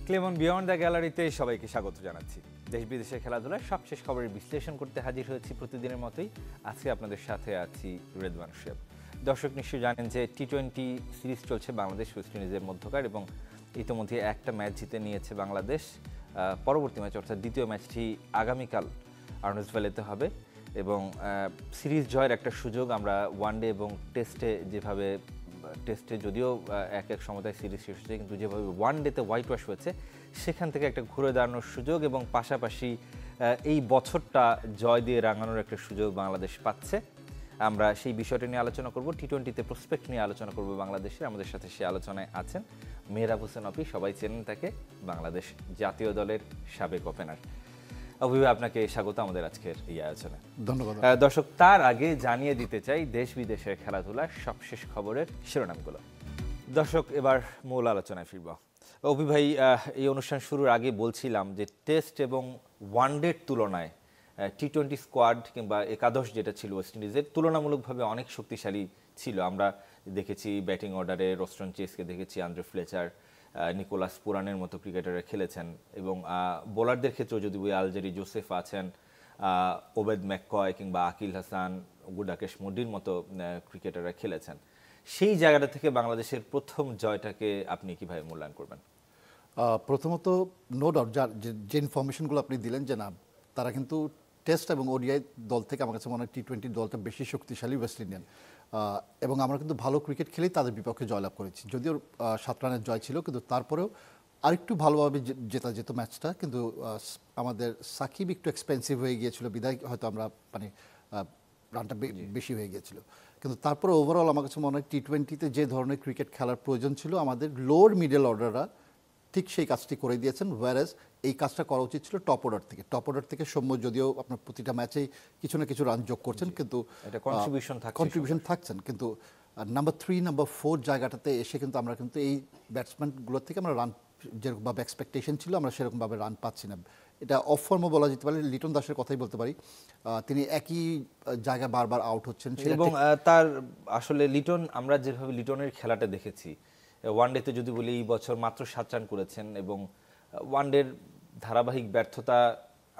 Clemon beyond the গ্যালারিতে সবাইকে স্বাগত জানাচ্ছি। দেশ বিদেশের খেলাধুলার সবশেষ খবরের বিশ্লেষণ করতে হাজির হয়েছি প্রতিদিনের মতোই। আজকে আপনাদের সাথে আছি রেদওয়ান শেব। দর্শক নিশ্চয়ই জানেন যে টি-20 সিরিজ চলছে বাংলাদেশ ওয়েস্ট ইন্ডিজের মধ্যকার, এবং ইতিমধ্যে একটা ম্যাচ জিতে নিয়েছে বাংলাদেশ। পরবর্তী ম্যাচ অর্থাৎ দ্বিতীয় ম্যাচটি আগামীকাল আর্নল্ডস ভ্যালিতে হবে, এবং সিরিজ জয়ের একটা সুযোগ আমরা ওয়ানডে এবং টেস্টে যদিও এক সমতায় সিরিজ শেষ হয়েছে, কিন্তু যেভাবে ওয়ান ডেতে হোয়াইট ওয়াশ হয়েছে সেখান থেকে একটা ঘুরে দাঁড়ানোর সুযোগ, এবং পাশাপাশি এই বছরটা জয় দিয়ে রাঙানোর একটা সুযোগ বাংলাদেশ পাচ্ছে। আমরা সেই বিষয়টা নিয়ে আলোচনা করব, টি-20তে প্রসপেক্ট নিয়ে আলোচনা করব বাংলাদেশের। আমাদের সাথে সে আলোচনায় আছেন মেহরাব হোসেন অপি, সবাই চেনেন তাকে, বাংলাদেশ জাতীয় দলের সাবেক ওপেনার। অভিভাবক, আপনাকে স্বাগত আমাদের আজকের এই আলোচনায়। ধন্যবাদ দর্শক, তার আগে জানিয়ে দিতে চাই দেশ বিদেশের খেলাধুলার সবশেষ খবরের শিরোনামগুলো। দর্শক, এবার মূল আলোচনায় ফিরব। অভি ভাই, এই অনুষ্ঠান শুরুর আগে বলছিলাম যে টেস্ট এবং ওয়ানডের তুলনায় টি-20 স্কোয়াড কিংবা একাদশ যেটা ছিল ওয়েস্ট ইন্ডিজের তুলনামূলকভাবে অনেক শক্তিশালী ছিল। আমরা দেখেছি ব্যাটিং অর্ডারে রোস্টন চেসকে দেখেছি, আন্দ্রে ফ্লেচার, নিকোলাস পুরানের মতো ক্রিকেটাররা খেলেছেন, এবং বোলারদের ক্ষেত্রেও যদি আলজেরি জোসেফ আছেন, ওবেদ ম্যাককয় কিংবা আকিল হাসান, গুডাকেশ মোডির মতো ক্রিকেটাররা খেলেছেন। সেই জায়গাটা থেকে বাংলাদেশের প্রথম জয়টাকে আপনি কিভাবে মূল্যায়ন করবেন? প্রথমত নো ডাউট যে ইনফরমেশনগুলো আপনি দিলেন যে না, তারা কিন্তু টেস্ট এবং ওডিআই দল থেকে আমার কাছে মনে হয় টি-20 দলটা বেশি শক্তিশালী ওয়েস্ট ইন্ডিয়ান, এবং আমরা কিন্তু ভালো ক্রিকেট খেলেই তাদের বিপক্ষে জয়লাভ করেছি। যদিও 7 রানের জয় ছিল, কিন্তু তারপরেও আরেকটু ভালোভাবে জেতা যেত ম্যাচটা, কিন্তু আমাদের সাকিব একটু এক্সপেন্সিভ হয়ে গিয়েছিল বিদায় হয়তো আমরা রানটা বেশি হয়ে গিয়েছিল। কিন্তু তারপরে ওভারঅল আমার কাছে মনে হয় টি-20তে যে ধরনের ক্রিকেট খেলার প্রয়োজন ছিল আমাদের লোয়ার মিডল অর্ডাররা ঠিক সেই কাজটি করে দিয়েছেন, ওয়ারেজ এই কাজটা করা উচিত ছিল টপ অর্ডার থেকে সৌম্য যদিও আপনার প্রতিটা ম্যাচেই কিছু না কিছু রান যোগ করছেন, কিন্তু কন্ট্রিবিউশন থাকছেন, কিন্তু নাম্বার 3 নাম্বার 4 জায়গাটাতে এসে কিন্তু আমরা কিন্তু এই ব্যাটসম্যানগুলোর থেকে আমরা রান যেরকমভাবে এক্সপেকটেশন ছিল আমরা সেরকমভাবে রান পাচ্ছি না। এটা অফ ফর্মও বলা যেতে পারে। লিটন দাসের কথাই বলতে পারি, তিনি একই জায়গায় বারবার আউট হচ্ছেন, এবং তার আসলে লিটন, আমরা যেভাবে লিটনের খেলাটা দেখেছি ওয়ানডেতে যদি বলি এই বছর মাত্র 7 রান করেছেন, এবং ওয়ানডের ধারাবাহিক ব্যর্থতা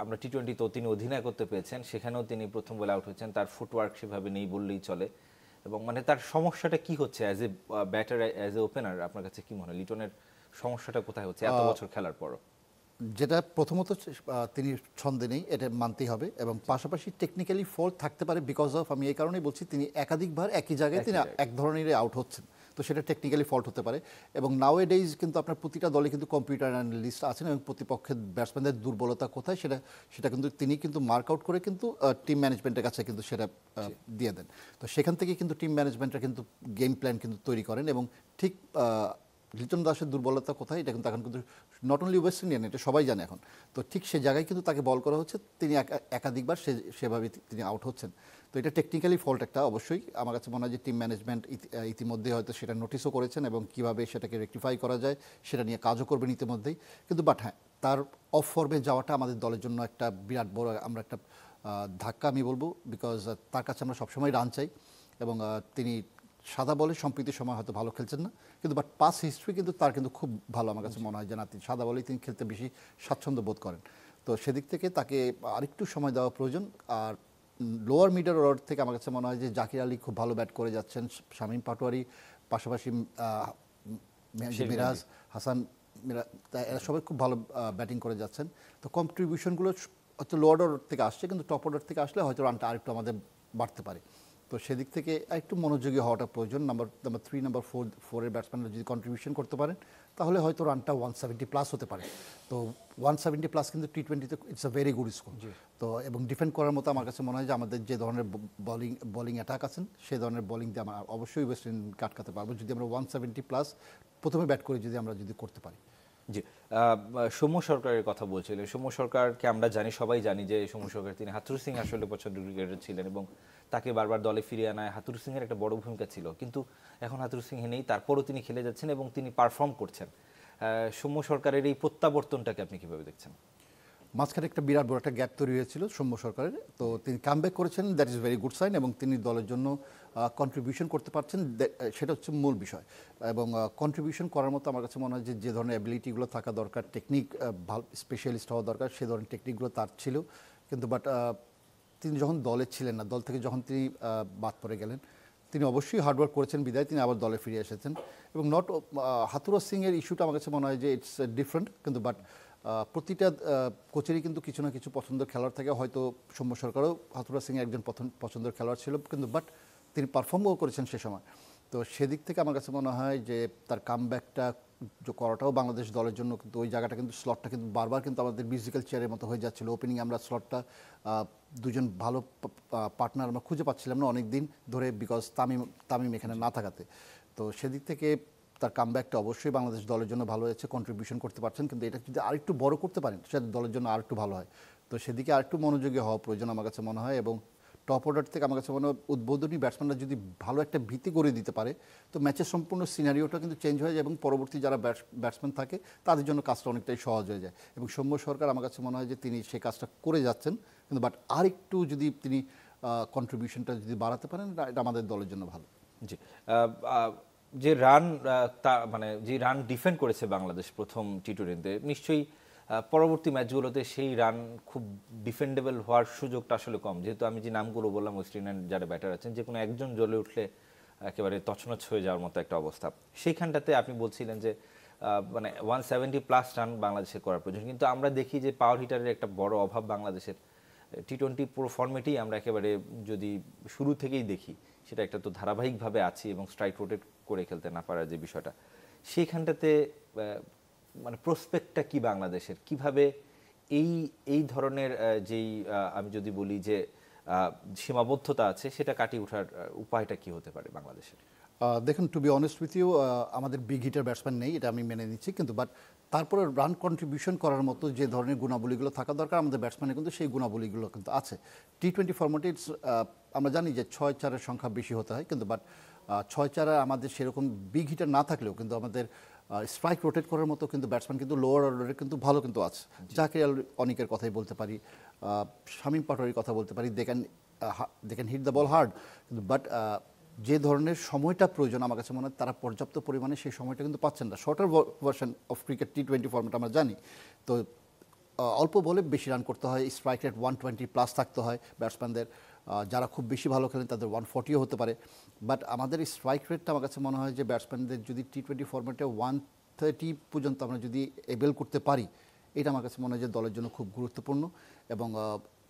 আমরা টি-20তেও তিনি অধিনায় করতে পেরেছেন, সেখানেও তিনি প্রথম বলে আউট হচ্ছেন। তার ফুটওয়ার্ক সেভাবে নেই বললেই চলে, এবং তার সমস্যাটা কি হচ্ছে as a batter, as a opener? আপনার কাছে কি মনে হয় লিটনের সমস্যাটা কোথায় হচ্ছে এত বছর খেলার পরও? যেটা প্রথমত তিনি ছন্দে নেই, এটা মানতেই হবে, এবং পাশাপাশি টেকনিক্যালি ফল্ট থাকতে পারে বিকজ অফ, আমি এই কারণেই বলছি, তিনি একাধিকবার একই জায়গায় তিনি এক ধরনের আউট হচ্ছেন, তো সেটা টেকনিক্যালি ফল্ট হতে পারে। এবং নাও এ ডেইজ কিন্তু আপনার প্রতিটা দলে কিন্তু কম্পিউটার অ্যানালিস্ট আছেন, এবং প্রতিপক্ষের ব্যাটসম্যানদের দুর্বলতা কোথায় সেটা কিন্তু তিনি কিন্তু মার্ক আউট করে কিন্তু টিম ম্যানেজমেন্টের কাছে কিন্তু সেটা দিয়ে দেন। তো সেখান থেকে কিন্তু টিম ম্যানেজমেন্টরা কিন্তু গেম প্ল্যান কিন্তু তৈরি করেন, এবং ঠিক লিটন দাসের দুর্বলতা কোথায় এটা কিন্তু এখন কিন্তু নট অনলি ওয়েস্ট ইন্ডিয়ান, এটা সবাই জানে এখন। তো ঠিক সে জায়গায় কিন্তু তাকে বল করা হচ্ছে, তিনি একাধিকবার সেভাবে তিনি আউট হচ্ছেন। তো এটা টেকনিক্যালি ফল্ট একটা, অবশ্যই আমার কাছে মনে হয় যে টিম ম্যানেজমেন্ট ইতিমধ্যে হয়তো সেটা নোটিসও করেছেন, এবং কিভাবে সেটাকে রেকটিফাই করা যায় সেটা নিয়ে কাজও করবেন ইতিমধ্যেই। কিন্তু হ্যাঁ, তার অফ ফর্মে যাওয়াটা আমাদের দলের জন্য একটা বিরাট বড় আমরা একটা ধাক্কা আমি বলবো, বিকজ তার কাছে আমরা সবসময় রান চাই, এবং তিনি সাদা বলে সম্প্রীতির সময় হয়তো ভালো খেলছেন না, কিন্তু পাস হিস্ট্রি কিন্তু তার কিন্তু খুব ভালো আমার কাছে মনে হয় যে না, তিনি সাদা বলেই তিনি খেলতে বেশি স্বাচ্ছন্দ্য বোধ করেন। তো সেদিক থেকে তাকে আরেকটু সময় দেওয়া প্রয়োজন। আর লোয়ার মিডল অর্ডার থেকে আমার কাছে মনে হয় যে জাকির আলী খুব ভালো ব্যাট করে যাচ্ছেন, শামীম পাটোয়ারি, পাশাপাশি মিরাজ হাসান, এরা সবাই খুব ভালো ব্যাটিং করে যাচ্ছেন। তো কন্ট্রিবিউশনগুলো হয়তো লোয়ার অর্ডার থেকে আসছে, কিন্তু টপ অর্ডার থেকে আসলে হয়তো রানটা আরেকটু আমাদের বাড়তে পারে। তো সেদিক থেকে একটু মনোযোগী হওয়াটা প্রয়োজন। নাম্বার 3 নাম্বার 4-এর ব্যাটসম্যানরা যদি কন্ট্রিবিউশন করতে পারেন তাহলে হয়তো রানটা 170+ হতে পারে। তো 170+ কিন্তু টি-20তে it's a very good score. তো এবং ডিফেন্ড করার মতো আমার কাছে মনে হয় যে আমাদের যে ধরনের বোলিং অ্যাটাক আছেন সেই ধরনের বোলিং দিয়ে আমরা অবশ্যই ওয়েস্ট ইন্ডিজকে আটকাতে পারবো যদি আমরা 170+ প্রথমে ব্যাট করে আমরা যদি করতে পারি। জি, সৌম্য সরকারের কথা বলছিলেন। সৌম্য সরকারকে আমরা জানি, সবাই জানি যে সৌম্য সরকার তিনি হাথুরু সিং আসলে পছন্দের ক্রিকেটার ছিলেন, এবং তাকে বারবার দলে ফিরিয়ে আনায় হাথুরু সিংয়ের একটা বড় ভূমিকা ছিল। কিন্তু এখন হাথুরু সিং নেই, তারপরও তিনি খেলে যাচ্ছেন এবং তিনি পারফর্ম করছেন। সৌম্য সরকারের এই প্রত্যাবর্তনটাকে আপনি কিভাবে দেখছেন? মাঝখানে একটা বিরাট বড় একটা গ্যাপ তৈরি হয়েছিল সৌম্য সরকারের, তো তিনি কামব্যাক করেছেন, that is very good sign, এবং তিনি দলের জন্য কন্ট্রিবিউশন করতে পারছেন, সেটা হচ্ছে মূল বিষয়। এবং কন্ট্রিবিউশন করার মতো আমার কাছে মনে হয় যে ধরনের অ্যাবিলিটিগুলো থাকা দরকার, টেকনিক ভালো স্পেশালিস্ট হওয়া দরকার, সে ধরনের টেকনিকগুলো তার ছিল। কিন্তু বাট তিনি যখন দলে ছিলেন না, দল থেকে যখন তিনি বাদ পড়ে গেলেন, তিনি অবশ্যই হার্ডওয়ার্ক করেছেন বিদায় তিনি আবার দলে ফিরে এসেছেন। এবং হাথুরুজ সিংয়ের ইস্যুটা আমার কাছে মনে হয় যে ইটস ডিফারেন্ট, কিন্তু বাট প্রতিটা কোচেরই কিন্তু কিছু না কিছু পছন্দের খেলোয়াড় থাকে। হয়তো সৌম্য সরকারও হাথুরুজ সিং একজন পছন্দের খেলোয়াড় ছিল, কিন্তু বাট তিনি পারফর্মও করেছেন সে সময়। তো সেদিক থেকে আমার কাছে মনে হয় যে তার কামব্যাকটা করাটাও বাংলাদেশ দলের জন্য কিন্তু ওই জায়গাটা কিন্তু স্লটটা কিন্তু বারবার কিন্তু আমাদের মিউজিক্যাল চেয়ারের মতো হয়ে যাচ্ছিল। ওপেনিং আমরা স্লটটা দুজন ভালো পার্টনার আমরা খুঁজে পাচ্ছিলাম না অনেক দিন ধরে, বিকজ তামিম এখানে না থাকাতে। তো সেদিক থেকে তার কামব্যাকটা অবশ্যই বাংলাদেশ দলের জন্য ভালো হয়েছে, কন্ট্রিবিউশন করতে পারছেন, কিন্তু এটা যদি আরেকটু বড় করতে পারেন সেটা দলের জন্য আরেকটু ভালো হয়। তো সেদিকে আরেকটু মনোযোগী হওয়া প্রয়োজন আমার কাছে মনে হয়। এবং টপ অর্ডার থেকে আমার কাছে মনে হয় উদ্বোধনী ব্যাটসম্যানরা যদি ভালো একটা ভীতি করে দিতে পারে, তো ম্যাচের সম্পূর্ণ সিনারিওটা কিন্তু চেঞ্জ হয়ে যায় এবং পরবর্তী যারা ব্যাটসম্যান থাকে তাদের জন্য কাজটা অনেকটাই সহজ হয়ে যায়। এবং সৌম্য সরকার আমার কাছে মনে হয় যে তিনি সেই কাজটা করে যাচ্ছেন, কিন্তু বাট আরেকটু যদি তিনি কন্ট্রিবিউশনটা যদি বাড়াতে পারেন, এটা আমাদের দলের জন্য ভালো। জি, যে রান মানে যে রান ডিফেন্ড করেছে বাংলাদেশ প্রথম টি-টোয়েন্টিতে, নিশ্চয়ই পরবর্তী ম্যাচগুলোতে সেই রান খুব ডিফেন্ডেবল হওয়ার সুযোগটা আসলে কম, যেহেতু আমি যে নামগুলো বললাম ওয়েস্ট ইন্ডিয়ান যারা ব্যাটার আছেন, যে কোনো একজন জ্বলে উঠলে একেবারে তছনছ হয়ে যাওয়ার মতো একটা অবস্থা। সেইখানটাতে আপনি বলছিলেন যে মানে 170+ রান বাংলাদেশের করার প্রয়োজন, কিন্তু আমরা দেখি যে পাওয়ার হিটারের একটা বড় অভাব বাংলাদেশের। টি-টোয়েন্টি পুরো ফর্মেটেই আমরা একেবারে যদি শুরু থেকেই দেখি, সেটা একটা তো ধারাবাহিকভাবে আছে, এবং স্ট্রাইক রোটেট করে খেলতে না পারার যে বিষয়টা, সেইখানটাতে মানে প্রসপেক্টটা কি বাংলাদেশের, কিভাবে এই এই ধরনের যেই আমি যদি বলি যে সীমাবদ্ধতা আছে সেটা কাটিয়ে ওঠার উপায়টা কি হতে পারে বাংলাদেশের? দেখুন, to be honest with you, আমাদের বিগ হিটার ব্যাটসম্যান নেই, এটা আমি মেনে নিচ্ছি, কিন্তু বাট তারপরে রান কন্ট্রিবিউশন করার মতো যে ধরনের গুণাবলীগুলো থাকা দরকার আমাদের ব্যাটসম্যানের কিন্তু সেই গুণাবলীগুলো কিন্তু আছে। টি-20 ফর্মেটে আমরা জানি যে 6-4-এর সংখ্যা বেশি হতে হয়, কিন্তু বাট 6-4 আমাদের সেরকম বিগ হিটার না থাকলেও কিন্তু আমাদের স্ট্রাইক রোটেট করার মতো কিন্তু ব্যাটসম্যান কিন্তু লোয়ার অর্ডারে কিন্তু ভালো কিন্তু আছে। যাকে অনেকের কথাই বলতে পারি, শামীম পাটোয়ারির কথা বলতে পারি, they can hit the ball hard, কিন্তু বাট যে ধরনের সময়টা প্রয়োজন আমার কাছে মনে হয় তারা পর্যাপ্ত পরিমাণে সেই সময়টা কিন্তু পাচ্ছেন না। শর্টার ভার্সন অফ ক্রিকেট টি-20 ফর্মেট আমরা জানি, তো অল্প বলে বেশি রান করতে হয়, স্ট্রাইক রেট 120+ থাকতে হয় ব্যাটসম্যানদের। যারা খুব বেশি ভালো খেলেন তাদের 140ও হতে পারে, বাট আমাদের স্ট্রাইক রেটটা আমার কাছে মনে হয় যে ব্যাটসম্যানদের যদি টি-20 ফর্মেটে 130 পর্যন্ত আমরা যদি এবেল করতে পারি, এটা আমার কাছে মনে হয় যে দলের জন্য খুব গুরুত্বপূর্ণ। এবং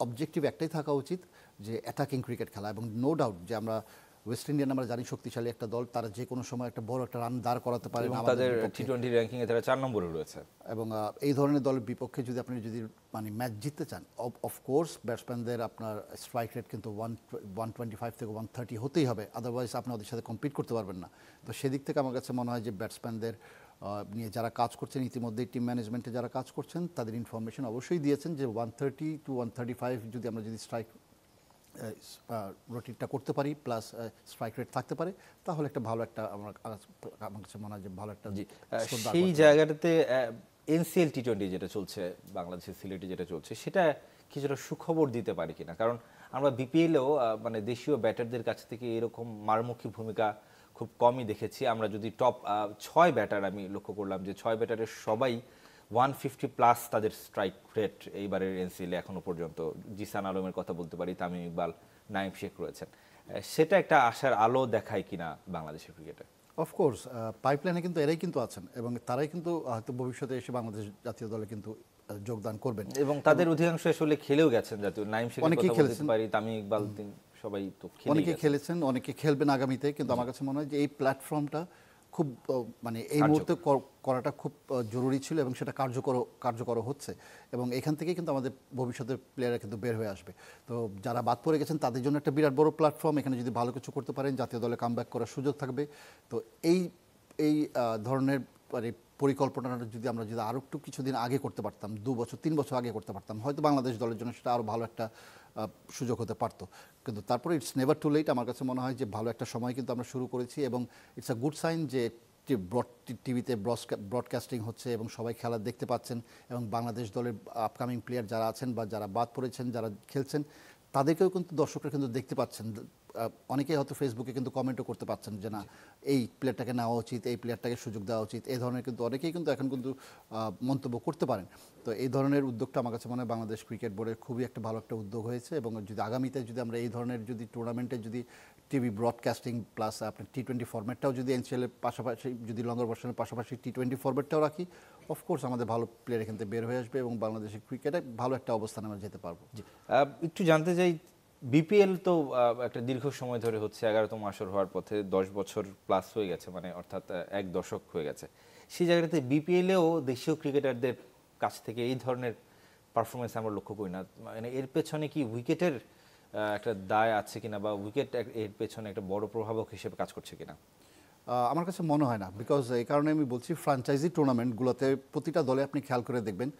অবজেক্টিভ একটাই থাকা উচিত যে অ্যাটাকিং ক্রিকেট খেলা। এবং নো ডাউট যে আমরা ওয়েস্ট ইন্ডিয়ান আমরা জানি শক্তিশালী একটা দল, তারা যে কোনো সময় একটা বড় একটা রান দাঁড় করাতে পারে তাদের টি-20 র্যাঙ্কিং এ তারা 4 নম্বরে রয়েছে। এবং এই ধরনের দলের বিপক্ষে যদি আপনি যদি মানে ম্যাচ জিততে চান, অফকোর্স ব্যাটসম্যানদের আপনার স্ট্রাইক রেট কিন্তু 125 থেকে 130 হতেই হবে, আদারওয়াইজ আপনি ওদের সাথে কম্পিট করতে পারবেন না। তো সেদিক থেকে আমার কাছে মনে হয় যে ব্যাটসম্যানদের নিয়ে যারা কাজ করছেন, ইতিমধ্যেই টিম ম্যানেজমেন্টে যারা কাজ করছেন তাদের ইনফরমেশন অবশ্যই দিয়েছেন যে 130 to 135 যদি আমরা যদি স্ট্রাইক রোটেটটা করতে পারি, প্লাস স্ট্রাইক রেট থাকতে পারে, তাহলে একটা ভালো একটা আমার কাছে মনে হয় যে ভালো একটা সেই জায়গাটাতে এনসিএল টি-20 যেটা চলছে বাংলাদেশের সিলেটে যেটা চলছে, সেটা কিছুটা সুখবর দিতে পারি কিনা? কারণ আমরা বিপিএলেও মানে দেশীয় ব্যাটারদের কাছ থেকে এরকম মারমুখী ভূমিকা খুব কমই দেখেছি। আমরা যদি টপ 6 ব্যাটার আমি লক্ষ্য করলাম যে 6 ব্যাটারের সবাই 150+ তাদের স্ট্রাইক রেট এইবারের এনসিএলে এখনো পর্যন্ত। জিসান আলমের কথা বলতে পারি, তামিম ইকবাল, নাইম শেখ রয়েছেন। সেটা একটা আশার আলো দেখায় কিনা বাংলাদেশের ক্রিকেটে? অফকোর্স পাইপলাইনে কিন্তু এরাই কিন্তু আছেন এবং তারাই কিন্তু হয়তো ভবিষ্যতে এসে বাংলাদেশ জাতীয় দলে কিন্তু যোগদান করবেন, এবং তাদের অধিকাংশ আসলে খেলেও গেছেন জাতীয়। নাইম শেখের কথা বলতে পারি, তামিম ইকবাল, সবাই তো অনেকে খেলেছেন, অনেকে খেলবেন আগামীতে। কিন্তু আমার কাছে মনে হয় যে এই প্ল্যাটফর্মটা খুব মানে এই মুহূর্তে করাটা খুব জরুরি ছিল এবং সেটা কার্যকর হচ্ছে। এবং এখান থেকেই কিন্তু আমাদের ভবিষ্যতের প্লেয়াররা কিন্তু বের হয়ে আসবে। তো যারা বাদ পড়ে গেছেন তাদের জন্য একটা বিরাট বড় প্ল্যাটফর্ম, এখানে যদি ভালো কিছু করতে পারেন জাতীয় দলে কামব্যাক করার সুযোগ থাকবে। তো এই ধরনের মানে পরিকল্পনাটা যদি আমরা আরও একটু কিছুদিন আগে করতে পারতাম, 2 বছর 3 বছর আগে করতে পারতাম, হয়তো বাংলাদেশ দলের জন্য সেটা আরও ভালো একটা সুযোগ হতে পারতো। কিন্তু তারপরে ইটস নেভার টু লেট। আমার কাছে মনে হয় যে ভালো একটা সময় কিন্তু আমরা শুরু করেছি এবং ইটস আ গুড সাইন যে টিভিতে ব্রডকাস্টিং হচ্ছে এবং সবাই খেলা দেখতে পাচ্ছেন, এবং বাংলাদেশ দলের আপকামিং প্লেয়ার যারা আছেন বা যারা বাদ পড়েছেন, যারা খেলছেন, তাদেরকেও কিন্তু দর্শকরা কিন্তু দেখতে পাচ্ছেন। অনেকেই হয়তো ফেসবুকে কিন্তু কমেন্টও করতে পাচ্ছেন যে না, এই প্লেয়ারটাকে নেওয়া উচিত, এই প্লেয়ারটাকে সুযোগ দেওয়া উচিত, এই ধরনের কিন্তু অনেকেই কিন্তু এখন কিন্তু মন্তব্য করতে পারেন। তো এই ধরনের উদ্যোগটা আমার কাছে মনে হয় বাংলাদেশ ক্রিকেট বোর্ডের খুবই একটা ভালো একটা উদ্যোগ হয়েছে, এবং যদি আগামীতে যদি আমরা এই ধরনের যদি টুর্নামেন্টে যদি টিভি ব্রডকাস্টিং প্লাস আপনার টি-20 ফরম্যাটটাও যদি এনসিএলের পাশাপাশি যদি লঙ্গর ভার্সনের পাশাপাশি টি-20 ফরম্যাটটাও রাখি, অফকোর্স আমাদের ভালো প্লেয়ার এখান থেকে বের হয়ে আসবে এবং বাংলাদেশের ক্রিকেটে ভালো একটা অবস্থানে আমরা যেতে পারবো। একটু জানতে চাই, বিপিএল তো একটা দীর্ঘ সময় ধরে হচ্ছে, 11তম আসর হওয়ার পথে 10 বছর প্লাস হয়ে গেছে, মানে অর্থাৎ এক দশক হয়ে গেছে। সেই জায়গাতে বিপিএলেও দেশীয় ক্রিকেটারদের কাছ থেকে এই ধরনের পারফরমেন্স আমরা লক্ষ্য করি না। মানে এর পেছনে কি উইকেটের একটা দায় আছে কিনা, বা উইকেট এর পেছনে একটা বড় প্রভাবক হিসেবে কাজ করছে কিনা? আমার কাছে মনে হয় না, বিকজ এই কারণে আমি বলছি ফ্র্যাঞ্চাইজি টুর্নামেন্টগুলোতে প্রতিটা দলে আপনি খেয়াল করে দেখবেন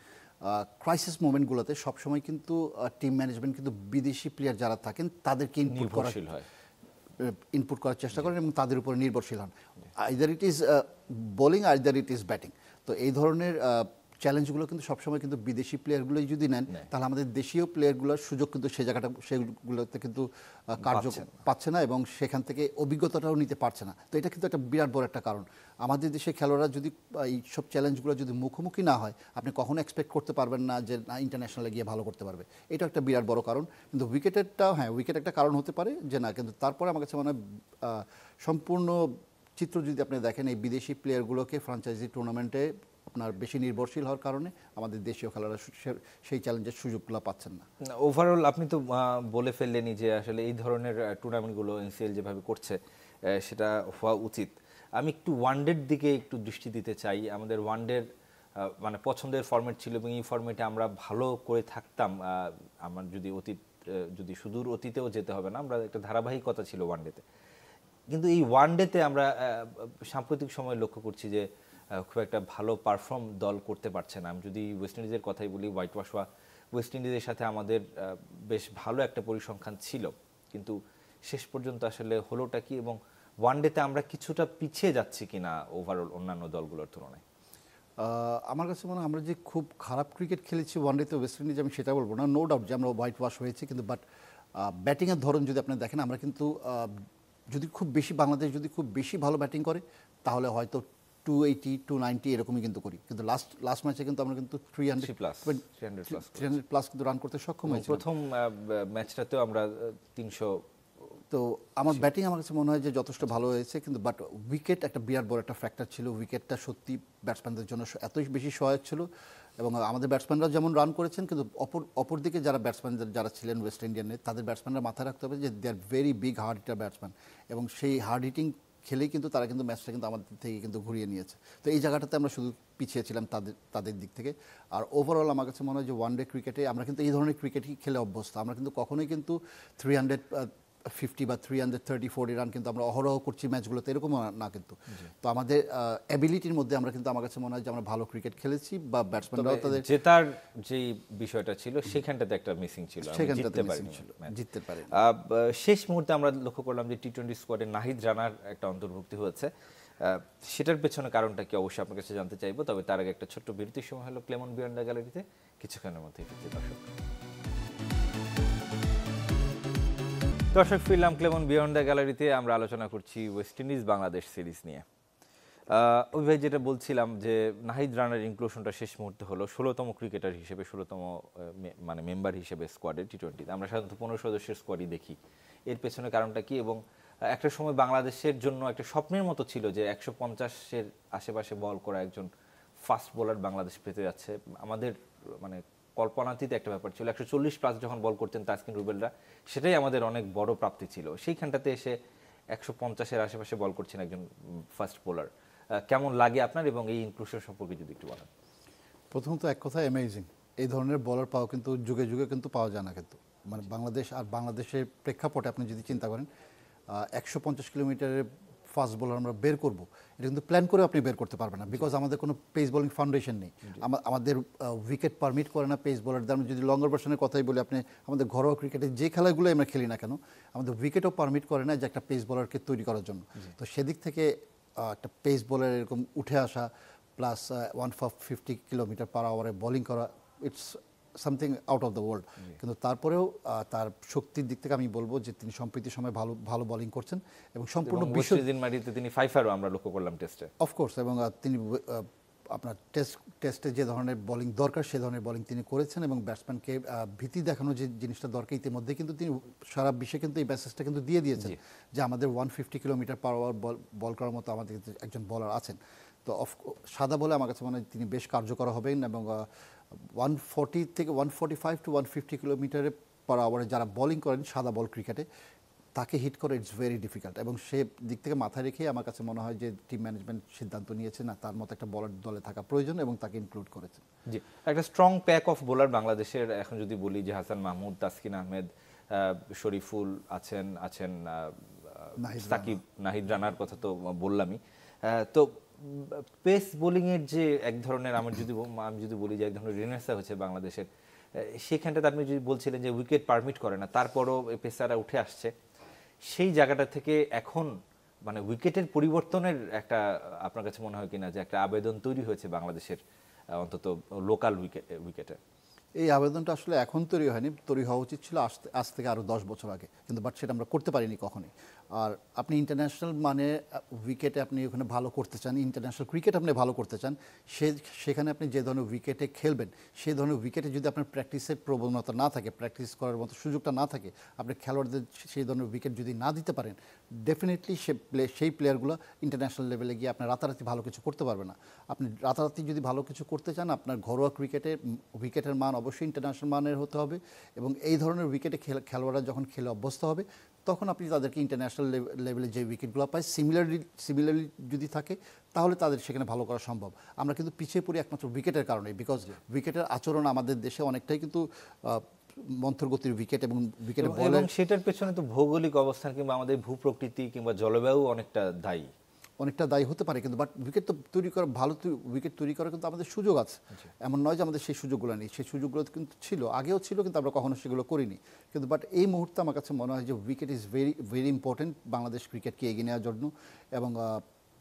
ক্রাইসিস মোমেন্টগুলোতে সবসময় কিন্তু টিম ম্যানেজমেন্ট কিন্তু বিদেশি প্লেয়ার যারা থাকেন তাদেরকে ইনপুট করার চেষ্টা করেন এবং তাদের উপর নির্ভরশীল হন। Either it is bowling, either it is batting. তো এই ধরনের চ্যালেঞ্জগুলো কিন্তু সবসময় কিন্তু বিদেশি প্লেয়ারগুলোই যদি নেন, তাহলে আমাদের দেশীয় প্লেয়ারগুলোর সুযোগ কিন্তু সেই জায়গাটা সেগুলোতে কিন্তু কার্য পাচ্ছে না এবং সেখান থেকে অভিজ্ঞতাটাও নিতে পারছে না। তো এটা কিন্তু একটা বিরাট বড় একটা কারণ। আমাদের দেশের খেলোয়াড়রা যদি এই সব চ্যালেঞ্জগুলো যদি মুখোমুখি না হয়, আপনি কখনো এক্সপেক্ট করতে পারবেন না যে না ইন্টারন্যাশনালে গিয়ে ভালো করতে পারবে। এটা একটা বিরাট বড় কারণ। কিন্তু উইকেটেরটাও, হ্যাঁ, উইকেট একটা কারণ হতে পারে যে না, কিন্তু তারপরে আমার কাছে মনে হয় সম্পূর্ণ চিত্র যদি আপনি দেখেন, এই বিদেশি প্লেয়ারগুলোকে ফ্র্যাঞ্চাইজি টুর্নামেন্টে আপনার বেশি নির্ভরশীল হওয়ার কারণে আমাদের দেশীয় খেলোয়াড়রা সেই চ্যালেঞ্জের সুযোগগুলো পাচ্ছেন না। ওভারঅল আপনি তো বলে ফেললেনই যে আসলে এই ধরনের টুর্নামেন্টগুলো এনসিএল যেভাবে করছে সেটা হওয়া উচিত। আমি একটু ওয়ানডের দিকে একটু দৃষ্টি দিতে চাই। আমাদের ওয়ানডের মানে পছন্দের ফরম্যাট ছিল এবং এই ফরম্যাটে আমরা ভালো করে থাকতাম। আমার যদি সুদূর অতীতেও যেতে হবে না, আমরা একটা ধারাবাহিকতা ছিল ওয়ানডেতে। কিন্তু এই ওয়ানডেতে আমরা সাম্প্রতিক সময় লক্ষ্য করছি যে খুব একটা ভালো পারফর্ম দল করতে পারছে না। আমি যদি ওয়েস্ট ইন্ডিজের কথাই বলি, হোয়াইট ওয়াশ হওয়া ওয়েস্ট ইন্ডিজের সাথে আমাদের বেশ ভালো একটা পরিসংখ্যান ছিল, কিন্তু শেষ পর্যন্ত আসলে হলোটা কি, এবং ওয়ানডেতে আমরা কিছুটা পিছিয়ে যাচ্ছি কিনা ওভারঅল অন্যান্য দলগুলোর তুলনায়? আমার কাছে মনে হয় আমরা যে খুব খারাপ ক্রিকেট খেলেছি ওয়ানডেতে ওয়েস্ট ইন্ডিজ, আমি সেটা বলবো না। নো ডাউট যে আমরা হোয়াইট ওয়াশ হয়েছি, কিন্তু বাট ব্যাটিংয়ের ধরন যদি আপনি দেখেন, আমরা কিন্তু যদি খুব বেশি বাংলাদেশ যদি খুব বেশি ভালো ব্যাটিং করে তাহলে হয়তো 280 290 এরকমই কিন্তু করি, কিন্তু লাস্ট ম্যাচে কিন্তু আমরা কিন্তু 300 প্লাস কিন্তু রান করতে সক্ষম হয়েছি। প্রথম ম্যাচটাতেও আমরা 300। তো আমার ব্যাটিং আমার কাছে মনে হয় যে যথেষ্ট ভালো হয়েছে, কিন্তু বাট উইকেট একটা বিরাট বড় একটা ফ্যাক্টর ছিল। উইকেটটা সত্যি ব্যাটসম্যানদের জন্য এতই বেশি সহায়ক ছিল, এবং আমাদের ব্যাটসম্যানরা যেমন রান করেছেন, কিন্তু অপর দিকে যারা ব্যাটসম্যান যারা ছিলেন ওয়েস্ট ইন্ডিয়ানের, তাদের ব্যাটসম্যানরা মাথায় রাখতে হবে যে they are very big hard hitter batsman, এবং সেই হার্ড হিটিং খেলেই কিন্তু তারা কিন্তু ম্যাচটা কিন্তু আমাদের থেকে কিন্তু ঘুরিয়ে নিয়েছে। তো এই জায়গাটাতে আমরা শুধু পিছিয়ে ছিলাম তাদের দিক থেকে। আর ওভারঅল আমার কাছে মনে হয় যে ওয়ানডে ক্রিকেটে আমরা কিন্তু এই ধরনের ক্রিকেটই খেলে অভ্যস্ত। আমরা কিন্তু কখনোই কিন্তু 350 বা 330-40 রান কিন্তু আমরা অহরহ করছি ম্যাচগুলোতে, এরকম না কিন্তু। তো আমাদের অ্যাবিলিটির মধ্যে আমরা কিন্তু আমার কাছে মনে হয় যে আমরা ভালো ক্রিকেট খেলেছি, বা ব্যাটসম্যানরাও তাদের জেতার যে বিষয়টা ছিল সেখানটাতে একটা মিসিং ছিল, জিততে পারে। শেষ মুহূর্তে আমরা লক্ষ্য করলাম যে টি-20 স্কোয়াডে নাহিদ রানার একটা অন্তর্ভুক্তি হয়েছে। সেটার পেছনে কারণটা কি অবশ্যই আপনার কাছে জানতে চাইবো, তবে তার আগে একটা ছোট্ট বিরতির সময় হলো ক্লেমন বিয়ন্ড দ্য গ্যালারিতে। কিছুক্ষণের মধ্যে দর্শক ফিরলাম ক্লেমন বিয়ন্ড দ্য গ্যালারিতে। আমরা আলোচনা করছি ওয়েস্ট ইন্ডিজ বাংলাদেশ সিরিজ নিয়ে। ভাই, যেটা বলছিলাম যে নাহিদ রানার ইনক্লুশনটা শেষ মুহূর্তে হলো 16তম ক্রিকেটার হিসেবে, 16তম মানে মেম্বার হিসেবে স্কোয়াডে টি-20। আমরা সাধারণত 15 সদস্যের স্কোয়াডই দেখি। এর পেছনে কারণটা কি? এবং একটা সময় বাংলাদেশের জন্য একটা স্বপ্নের মতো ছিল যে 150-এর আশেপাশে বল করা একজন ফাস্ট বোলার বাংলাদেশ পেতে যাচ্ছে। আমাদের মানে কল্পনাতীত একটা ব্যাপার ছিল। 140 প্লাস যখন বল করতেন তাসকিন রুবেলরা, সেটাই আমাদের অনেক বড় প্রাপ্তি ছিল। সেইখানটাতে এসে 150-এর আশেপাশে বল করছেন একজন ফাস্ট বোলার। কেমন লাগে আপনার, এবং এই ইনক্লুশন সম্পর্কে যদি একটু বলেন? প্রথমত এক কথা, অ্যামেজিং। এই ধরনের বলার পাওয়া কিন্তু যুগে যুগে কিন্তু পাওয়া যায় না, কিন্তু মানে বাংলাদেশের প্রেক্ষাপটে আপনি যদি চিন্তা করেন 150 কিলোমিটারের ফাস্ট বোলার আমরা বের করব, এটা কিন্তু প্ল্যান করে আপনি বের করতে পারবেন না, বিকজ আমাদের কোনো পেস বোলিং ফাউন্ডেশন নেই। আমাদের উইকেট পারমিট করে না পেস বোলারদের। আমি যদি লঙ্গর ভার্সনের কথাই বলি, আপনি আমাদের ঘরোয়া ক্রিকেটে যে খেলাগুলো আমরা খেলি না কেন, আমাদের উইকেটও পারমিট করে না যে একটা পেস বোলারকে তৈরি করার জন্য। তো সেদিক থেকে একটা পেস বলের এরকম উঠে আসা প্লাস 150 কিলোমিটার/আওয়ারে বোলিং করা, it's something out of the world. কিন্তু তারপরেও তার শক্তির দিক থেকে আমি বলবো যে তিনি সম্প্রতি সময় ভালো ভালো বোলিং করছেন এবং সম্পূর্ণ বিশ্ব মাটিতে তিনি ফাইফারও আমরা লক্ষ্য করলাম টেস্টে। অফকোর্স, এবং তিনি আপনার টেস্টে যে ধরনের বোলিং দরকার সে ধরনের বোলিং তিনি করেছেন এবং ব্যাটসম্যানকে ভীতি দেখানো যে জিনিসটা দরকার ইতিমধ্যে কিন্তু তিনি সারা বিশ্বে কিন্তু এই মেসেজটা কিন্তু দিয়ে দিয়েছেন যে আমাদের 150 কিলোমিটার/আওয়ার বল করার মতো আমাদের একজন বোলার আছেন। তো সাদা বলে আমার কাছে মনে হয় তিনি বেশ কার্যকর হবেন এবং 140 থেকে 145 টু 150 কিলোমিটার/আওয়ারে যারা বোলিং করেন সাদা বল ক্রিকেটে তাকে হিট করে ইটস ভেরি ডিফিকাল্ট, এবং সে দিক থেকে মাথায় রেখেই আমার কাছে মনে হয় যে টিম ম্যানেজমেন্ট সিদ্ধান্ত নিয়েছে না তার মতো একটা বলার দলে থাকা প্রয়োজন এবং তাকে ইনক্লুড করেছে। জি, একটা স্ট্রং প্যাক অফ বোলার বাংলাদেশের এখন যদি বলি যে হাসান মাহমুদ, তাসকিন আহমেদ, শরীফুল আছেন সাকিব, নাহিদ রানার কথা তো বললামই। তো পেস বোলিংয়ের যে এক ধরনের আমি যদি বলি যে এক ধরনের রেনেসা হচ্ছে বাংলাদেশের, সেখানটাতে আপনি যদি বলছিলেন যে উইকেট পারমিট করে না তারপরও পেসাররা উঠে আসছে, সেই জায়গাটা থেকে এখন মানে উইকেটের পরিবর্তনের একটা আপনার কাছে মনে হয় কিনা যে একটা আবেদন তৈরি হয়েছে বাংলাদেশের অন্তত লোকাল উইকেটে? এই আবেদনটা আসলে এখন তৈরি হওয়া উচিত ছিল আজ থেকে আরও 10 বছর আগে, কিন্তু বাট সেটা আমরা করতে পারিনি কখনোই। আর আপনি ইন্টারন্যাশনাল মানে উইকেটে আপনি ওখানে ভালো করতে চান, ইন্টারন্যাশনাল ক্রিকেট আপনি ভালো করতে চান, সেখানে আপনি যে ধরনের উইকেটে খেলবেন সেই ধরনের উইকেটে যদি আপনার প্র্যাকটিসের প্রবণতা না থাকে, প্র্যাকটিস করার মতো সুযোগটা না থাকে, আপনি খেলোয়াড়দের সেই ধরনের উইকেট যদি না দিতে পারেন, ডেফিনেটলি সেই প্লেয়ারগুলো ইন্টারন্যাশনাল লেভেলে গিয়ে আপনার রাতারাতি ভালো কিছু করতে পারবে না। আপনি রাতারাতি যদি ভালো কিছু করতে চান আপনার ঘরোয়া উইকেটের মান অবশ্যই ইন্টারন্যাশনাল মানের হতে হবে, এবং এই ধরনের উইকেটে খেলোয়াড়রা যখন খেলে অভ্যস্ত হবে তখন আপনি তাদেরকে ইন্টারন্যাশনাল লেভেলে যে উইকেটগুলো পায় সিমিলারলি যদি থাকে তাহলে তাদের সেখানে ভালো করা সম্ভব। আমরা কিন্তু পিছিয়ে পড়ি একমাত্র উইকেটের কারণে, বিকজ উইকেটের আচরণ আমাদের দেশে অনেকটাই কিন্তু মন্থরগতির উইকেট এবং উইকেটের বল, এবং সেটার পেছনে তো ভৌগোলিক অবস্থান কিংবা আমাদের ভূপ্রকৃতি কিংবা জলবায়ু অনেকটা দায়ী হতে পারে, কিন্তু বাট উইকেট তো তৈরি করা উইকেট তৈরি করার কিন্তু আমাদের সুযোগ আছে। এমন নয় যে আমাদের সেই সুযোগগুলো নেই, সেই সুযোগগুলো কিন্তু আগেও ছিল, কিন্তু আমরা কখনো সেগুলো করিনি। কিন্তু বাট এই মুহূর্তে আমার কাছে মনে হয় যে wicket is very very important Bangladesh ক্রিকেটকে এগিয়ে নেওয়ার জন্য, এবং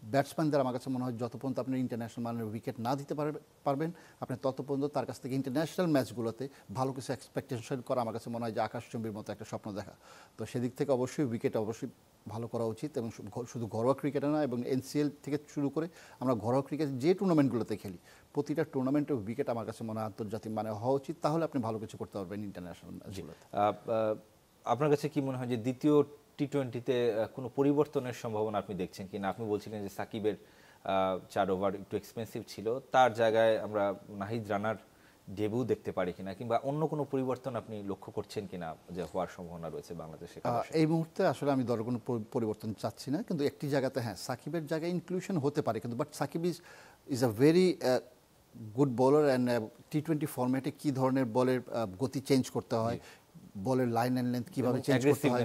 ব্যাটসম্যানদের আমার কাছে মনে হয় যত পর্যন্ত আপনি ইন্টারন্যাশনাল মানের উইকেট না দিতে পারবেন আপনি তত পর্যন্ত তার কাছ থেকে ইন্টারন্যাশনাল ম্যাচগুলোতে ভালো কিছু এক্সপেকটেশন করা আমার কাছে মনে হয় যে আকাশচুম্বীর মতো একটা স্বপ্ন দেখা। তো সেদিক থেকে অবশ্যই উইকেট অবশ্যই ভালো করা উচিত, এবং শুধু ঘরোয়া ক্রিকেটে না, এবং NCL থেকে শুরু করে আমরা ঘরোয়া ক্রিকেট যে টুর্নামেন্টগুলোতে খেলি প্রতিটা টুর্নামেন্টের উইকেট আমার কাছে মনে হয় আন্তর্জাতিক মানে হওয়া উচিত, তাহলে আপনি ভালো কিছু করতে পারবেন ইন্টারন্যাশনাল ম্যাচগুলোতে। আপনার কাছে কি মনে হয় যে দ্বিতীয় টি-20-তে কোনো পরিবর্তনের সম্ভাবনা আপনি দেখছেন কিনা? আপনি বলছিলেন যে সাকিবের 4 ওভার একটু এক্সপেন্সিভ ছিল, তার জায়গায় আমরা নাহিদ রানার ডেবিউ দেখতে পারি কিনা, কিংবা অন্য কোনো পরিবর্তন আপনি লক্ষ্য করছেন কিনা যে হওয়ার সম্ভাবনা রয়েছে বাংলাদেশে? এই মুহূর্তে আসলে আমি দলের কোনো পরিবর্তন চাচ্ছি না, কিন্তু একটি জায়গাতে হ্যাঁ সাকিবের জায়গায় ইনক্লুশন হতে পারে, কিন্তু but Shakib is a very good bowler, and টি-20 ফরম্যাটে কী ধরনের বলের গতি চেঞ্জ করতে হয়, বলের লাইন অ্যান্ড লেন্থ কীভাবে চেঞ্জ করতে হয়,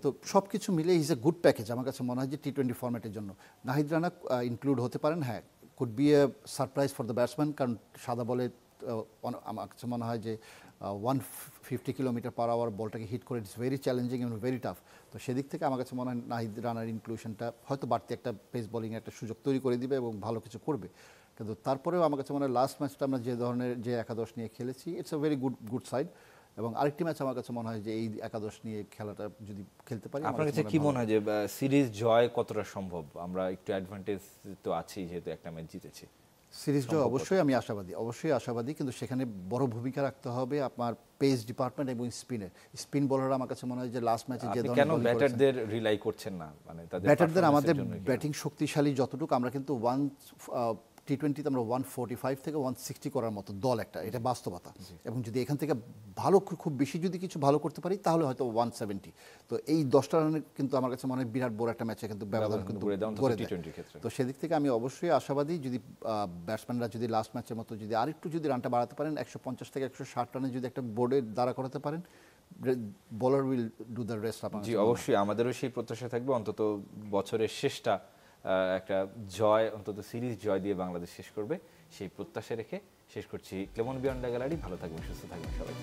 তো সব কিছু মিলে ইজ এ গুড প্যাকেজ আমার কাছে মনে হয় যে টি-20 ফরম্যাটের জন্য নাহিদ রানা ইনক্লুড হতে পারেন। হ্যাঁ, could B A surprise for the batsman, কারণ সাদা বলে আমার কাছে মনে হয় যে 150 কিলোমিটার/আওয়ার বলটাকে হিট করে ইটস ভেরি চ্যালেঞ্জিং এবং ভেরি টাফ। তো সেদিক থেকে আমার কাছে মনে হয় নাহিদ রানার ইনক্লুশনটা হয়তো বাড়তি একটা পেস বোলিংয়ের একটা সুযোগ তৈরি করে দিবে এবং ভালো কিছু করবে। কিন্তু তারপরেও আমার কাছে মনে হয় লাস্ট ম্যাচটা আমরা যে একাদশ নিয়ে খেলেছি it's a very good side, এবং আরেকটি ম্যাচ আমার কাছে মনে হয় যে এই একাদশ নিয়ে খেলাটা যদি খেলতে পারি। আপনার কাছে কি মনে হয় যে সিরিজ জয় কতটা সম্ভব? আমরা একটু অ্যাডভান্টেজ তো আছি যেহেতু একটা ম্যাচ জিতেছি। সিরিজ জয় অবশ্যই আমি আশাবাদী, কিন্তু সেখানে বড় ভূমিকা রাখতে হবে আপনার পেস ডিপার্টমেন্ট এবং স্পিন বোলাররা। আমার কাছে মনে হয় যে লাস্ট ম্যাচে যে কেন ব্যাটারদের রিলাই করছেন না, মানে ব্যাটারদের আমাদের ব্যাটিং শক্তিশালী যতটুকু আমরা কিন্তু টি-20তে আমরা 145 থেকে 160 করার মতো দল একটা, এটা বাস্তবতা, এবং যদি এখান থেকে ভালো খুব বেশি যদি কিছু ভালো করতে পারি তাহলে হয়তো 170। তো এই 10টা রানের কিন্তু আমার কাছে মনে হয় বিরাট বড় একটা ম্যাচে কিন্তু ব্যবধান কিন্তু করে দেয়। তো সেদিক থেকে আমি অবশ্যই আশাবাদী যদি ব্যাটসম্যানরা যদি লাস্ট ম্যাচের মতো যদি আরেকটু যদি রানটা বাড়াতে পারেন 150 থেকে 160 রানে যদি একটা বোর্ডে দাঁড়া করাতে পারেন, bowler will do the rest. জি অবশ্যই আমাদেরও সেই প্রত্যাশা থাকবে অন্তত বছরের শেষটা একটা জয়, অন্তত সিরিজ জয় দিয়ে বাংলাদেশ শেষ করবে, সেই প্রত্যাশা রেখে শেষ করছি ক্লেমন বিয়ন্ড দ্য গ্যালারি। ভালো থাকবেন, সুস্থ থাকবেন সবাই।